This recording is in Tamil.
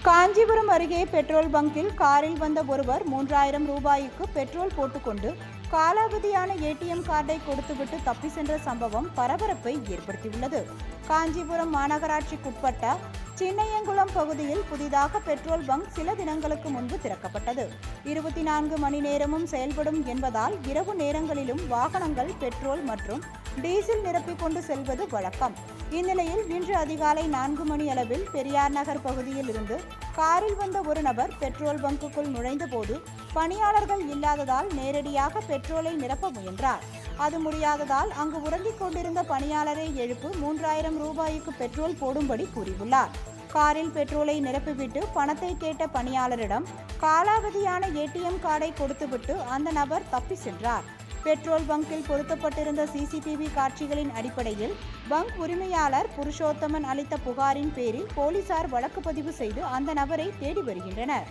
காஞ்சிபுரம் அருகே பெட்ரோல் பங்கில் காரில் வந்த ஒருவர் 3000 ரூபாய்க்கு பெட்ரோல் போட்டுக்கொண்டு காலாவதியான ஏடிஎம் கார்டை கொடுத்துவிட்டு தப்பி சென்ற சம்பவம் பரபரப்பை ஏற்படுத்தியுள்ளது. காஞ்சிபுரம் மாநகராட்சிக்குட்பட்ட சின்னையங்குளம் பகுதியில் புதிதாக பெட்ரோல் பங்க் சில தினங்களுக்கு முன்பு திறக்கப்பட்டது. 24 மணி நேரமும் செயல்படும் என்பதால் இரவு நேரங்களிலும் வாகனங்கள் பெட்ரோல் மற்றும் டீசல் நிரப்பிக் கொண்டு செல்வது வழக்கம். இந்நிலையில் இன்று அதிகாலை 4 மணி அளவில் பெரியார் நகர் பகுதியில் இருந்து காரில் வந்த ஒரு நபர் பெட்ரோல் பங்குக்குள் நுழைந்தபோது பணியாளர்கள் இல்லாததால் நேரடியாக பெட்ரோலை நிரப்ப முயன்றார். அது முடியாததால் அங்கு உறங்கிக் கொண்டிருந்த பணியாளரை எழுப்பு 3000 ரூபாய்க்கு பெட்ரோல் போடும்படி கூறியுள்ளார். காரில் பெட்ரோலை நிரப்பிவிட்டு பணத்தை கேட்ட பணியாளரிடம் காலாவதியான ஏடிஎம் கார்டை கொடுத்துவிட்டு அந்த நபர் தப்பி சென்றார். பெட்ரோல் பங்கில் பொருத்தப்பட்டிருந்த சிசிடிவி காட்சிகளின் அடிப்படையில் பங்க் உரிமையாளர் புருஷோத்தமன் அளித்த புகாரின் பேரில் போலீசார் வழக்கு பதிவு செய்து அந்த நபரை தேடி வருகின்றனர்.